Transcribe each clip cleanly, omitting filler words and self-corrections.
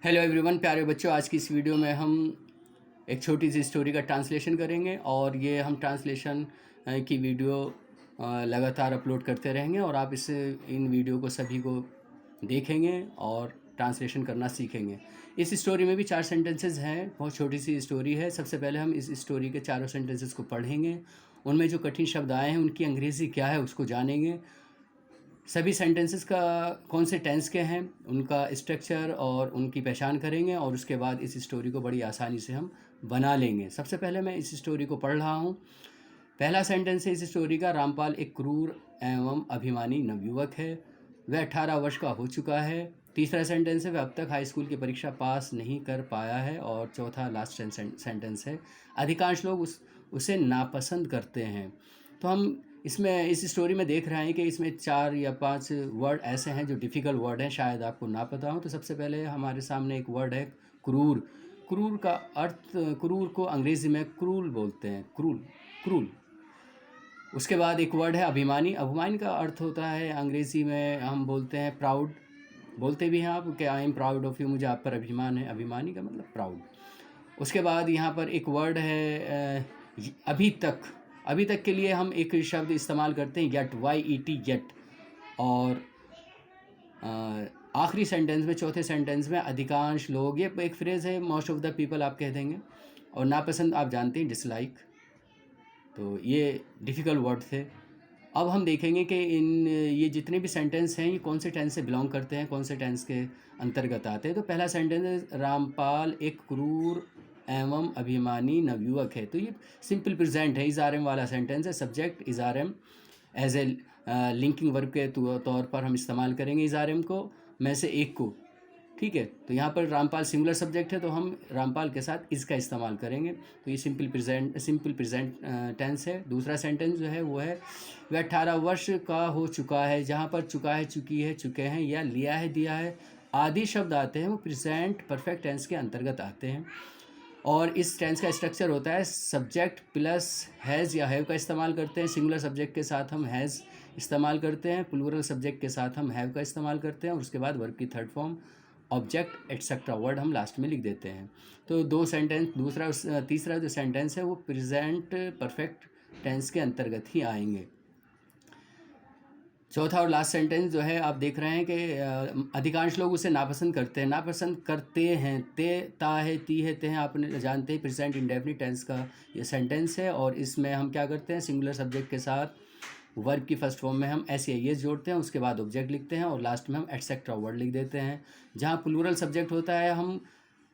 Hello everyone, प्यारे बच्चों। आज की इस वीडियो में हम एक छोटी सी स्टोरी का ट्रांसलेशन करेंगे और ये हम ट्रांसलेशन की वीडियो लगातार अपलोड करते रहेंगे और आप इस इन वीडियो को सभी को देखेंगे और ट्रांसलेशन करना सीखेंगे। इस स्टोरी में भी 4 सेंटेंसेस हैं, बहुत छोटी सी स्टोरी है। सबसे पहले हम इस स्टोरी के चारों सेंटेंसेस को पढ़ेंगे, उनमें जो कठिन शब्द आए हैं उनकी अंग्रेज़ी क्या है उसको जानेंगे। सभी सेंटेंसेस का कौन से टेंस के हैं, उनका स्ट्रक्चर और उनकी पहचान करेंगे और उसके बाद इस स्टोरी को बड़ी आसानी से हम बना लेंगे। सबसे पहले मैं इस स्टोरी को पढ़ रहा हूँ। पहला सेंटेंस है इस स्टोरी का, रामपाल एक क्रूर एवं अभिमानी नवयुवक है। वह 18 वर्ष का हो चुका है। तीसरा सेंटेंस है, वह अब तक हाई स्कूल की परीक्षा पास नहीं कर पाया है। और चौथा लास्ट सेंटेंस है, अधिकांश लोग उसे नापसंद करते हैं। तो हम इसमें इस स्टोरी में देख रहे हैं कि इसमें 4 या 5 वर्ड ऐसे हैं जो डिफ़िकल्ट वर्ड हैं, शायद आपको ना पता हो। तो सबसे पहले हमारे सामने एक वर्ड है क्रूर। क्रूर का अर्थ, क्रूर को अंग्रेज़ी में क्रूल बोलते हैं, क्रूल क्रूल। उसके बाद एक वर्ड है अभिमानी। अभिमानी का अर्थ होता है अंग्रेज़ी में हम बोलते हैं प्राउड। बोलते भी हैं आप कि I am proud of you, मुझे आप पर अभिमान है। अभिमानी का मतलब प्राउड। उसके बाद यहाँ पर एक वर्ड है अभी तक। अभी तक के लिए हम एक शब्द इस्तेमाल करते हैं येट, YET, येट। और आखिरी सेंटेंस में, चौथे सेंटेंस में, अधिकांश लोग, ये एक फ्रेज़ है, मोस्ट ऑफ द पीपल आप कह देंगे। और नापसंद आप जानते हैं, डिसलाइक। तो ये डिफ़िकल्ट वर्ड थे। अब हम देखेंगे कि ये जितने भी सेंटेंस हैं ये कौन से टेंस से बिलोंग करते हैं, कौन से टेंस के अंतर्गत आते हैं। तो पहला सेंटेंस है, रामपाल एक क्रूर एवं अभिमानी नवयुवक है। तो ये सिंपल प्रेजेंट है, इज़ आर एम वाला सेंटेंस है। Subject is are am as a linking verb के तौर पर हम इस्तेमाल करेंगे इज़ आर एम को, में से एक को। ठीक है, तो यहाँ पर रामपाल सिंगुलर सब्जेक्ट है तो हम रामपाल के साथ इसका इस्तेमाल करेंगे। तो ये सिंपल प्रेजेंट टेंस है। दूसरा सेंटेंस जो है वो है, वह 18 वर्ष का हो चुका है। जहाँ पर चुका है, चुकी है, चुके हैं या लिया है, दिया है आदि शब्द आते हैं वो प्रेजेंट परफेक्ट टेंस के अंतर्गत आते हैं। और इस टेंस का स्ट्रक्चर होता है सब्जेक्ट प्लस हैज़ या हैव का इस्तेमाल करते हैं। सिंगुलर सब्जेक्ट के साथ हम हैज़ इस्तेमाल करते हैं, प्लूरल सब्जेक्ट के साथ हम हैव का इस्तेमाल करते हैं और उसके बाद वर्ब की third form, object etcetera word हम लास्ट में लिख देते हैं। तो दो सेंटेंस, तीसरा जो सेंटेंस है वो प्रेजेंट परफेक्ट टेंस के अंतर्गत ही आएंगे। चौथा और लास्ट सेंटेंस जो है आप देख रहे हैं कि अधिकांश लोग उसे नापसंद करते हैं। नापसंद करते हैं, ते, ता है, ती है, ते हैं, आपने जानते हैं प्रेजेंट इंडेफिनिट टेंस का ये सेंटेंस है। और इसमें हम क्या करते हैं, सिंगुलर सब्जेक्ट के साथ वर्ब की फर्स्ट फॉर्म में हम SAES जोड़ते हैं, उसके बाद ऑब्जेक्ट लिखते हैं और लास्ट में हम एटसेट्रा वर्ड लिख देते हैं। जहाँ प्लूरल सब्जेक्ट होता है हम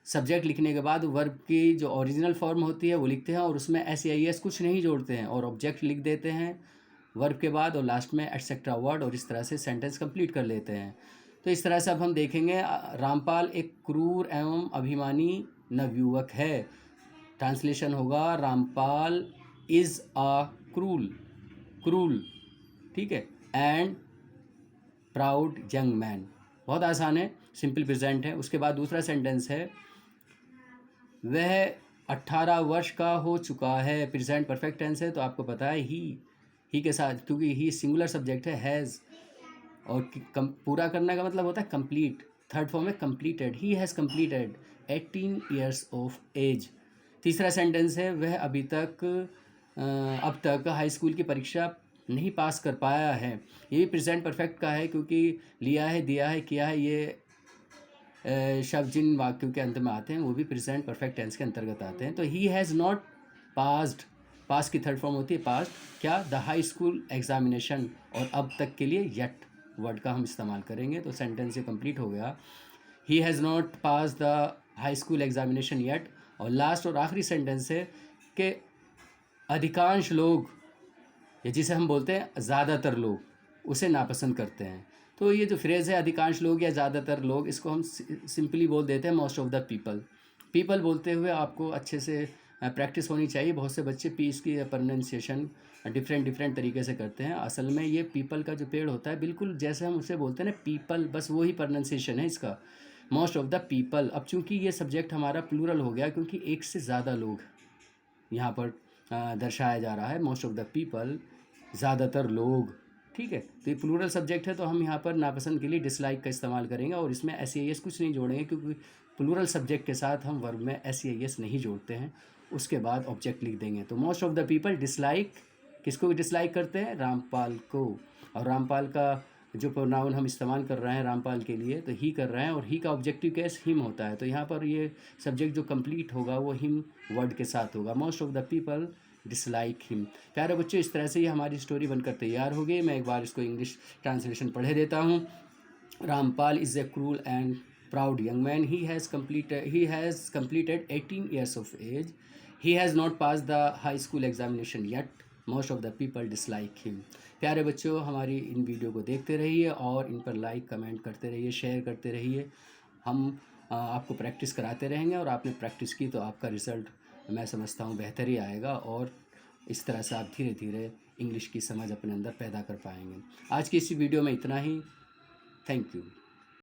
सब्जेक्ट लिखने के बाद वर्ब की जो ओरिजिनल फॉर्म होती है वो लिखते हैं और उसमें SAES कुछ नहीं जोड़ते हैं और ऑब्जेक्ट लिख देते हैं वर्ब के बाद और लास्ट में एटसेट्रा वर्ड, और इस तरह से सेंटेंस कंप्लीट कर लेते हैं। तो इस तरह से अब हम देखेंगे, रामपाल एक क्रूर एवं अभिमानी नवयुवक है। ट्रांसलेशन होगा, Rampal is a cruel cruel ठीक है, एंड प्राउड यंग मैन। बहुत आसान है, सिंपल प्रेजेंट है। उसके बाद दूसरा सेंटेंस है, वह 18 वर्ष का हो चुका है। प्रेजेंट परफेक्ट टेंस है तो आपको पता है ही के साथ, क्योंकि ही सिंगुलर सब्जेक्ट है, हैज़, और पूरा करने का मतलब होता है कंप्लीट। थर्ड फॉर्म है completed, he has completed 18 years of age. तीसरा सेंटेंस है, वह अब तक हाई स्कूल की परीक्षा नहीं पास कर पाया है। ये भी प्रेजेंट परफेक्ट का है क्योंकि लिया है, दिया है, किया है, ये शब्द जिन वाक्यों के अंत में आते हैं वो भी प्रेजेंट परफेक्ट टेंस के अंतर्गत आते हैं। तो ही हैज़ नॉट पास्ड, पास की थर्ड फॉर्म होती है पास्ट, क्या, द हाई स्कूल एग्जामिनेशन, और अब तक के लिए येट वर्ड का हम इस्तेमाल करेंगे। तो सेंटेंस ये कंप्लीट हो गया, he has not pass the high school examination yet. और लास्ट और आखिरी सेंटेंस है कि अधिकांश लोग, या जिसे हम बोलते हैं ज़्यादातर लोग, उसे नापसंद करते हैं। तो ये जो फ्रेज़ है अधिकांश लोग या ज़्यादातर लोग, इसको हम सिंपली बोल देते हैं most of the people. People बोलते हुए आपको अच्छे से प्रैक्टिस होनी चाहिए। बहुत से बच्चे पीस की प्रोनाउंसिएशन डिफरेंट तरीके से करते हैं। असल में ये पीपल का जो पेड़ होता है, बिल्कुल जैसे हम उसे बोलते हैं ना पीपल, बस वही प्रोनाउंसिएशन है इसका, मोस्ट ऑफ द पीपल। अब चूंकि ये सब्जेक्ट हमारा प्लूरल हो गया क्योंकि एक से ज़्यादा लोग यहाँ पर दर्शाया जा रहा है, मोस्ट ऑफ द पीपल, ज़्यादातर लोग। ठीक है। तो ये प्लूरल सब्जेक्ट है, तो हम यहाँ पर नापसंद के लिए डिसलाइक का इस्तेमाल करेंगे और इसमें एस कुछ नहीं जोड़ेंगे, क्योंकि प्लूरल सब्जेक्ट के साथ हम वर्ब में एस नहीं जोड़ते हैं। उसके बाद ऑब्जेक्ट लिख देंगे। तो most of the people dislike, किसको डिसलाइक करते हैं? रामपाल को। और रामपाल का जो प्रोनाउन हम इस्तेमाल कर रहे हैं रामपाल के लिए, तो ही कर रहे हैं, और ही का ऑब्जेक्टिव केस हिम होता है। तो यहाँ पर ये सब्जेक्ट जो कंप्लीट होगा वो हिम वर्ड के साथ होगा। Most of the people dislike him. प्यारे बच्चों, इस तरह से ही हमारी स्टोरी बनकर तैयार हो गई। मैं एक बार इसको इंग्लिश ट्रांसलेशन पढ़े देता हूँ। Rampal is a cruel and proud young man. He has completed 18 years of age. He has not passed the high school examination yet. Most of the people dislike him. प्यारे बच्चों, हमारी इन वीडियो को देखते रहिए और इन पर लाइक कमेंट करते रहिए, शेयर करते रहिए। हम आपको प्रैक्टिस कराते रहेंगे, और आपने प्रैक्टिस की तो आपका रिज़ल्ट मैं समझता हूँ बेहतर ही आएगा, और इस तरह से आप धीरे धीरे इंग्लिश की समझ अपने अंदर पैदा कर पाएंगे। आज की इस वीडियो में इतना ही। Thank you.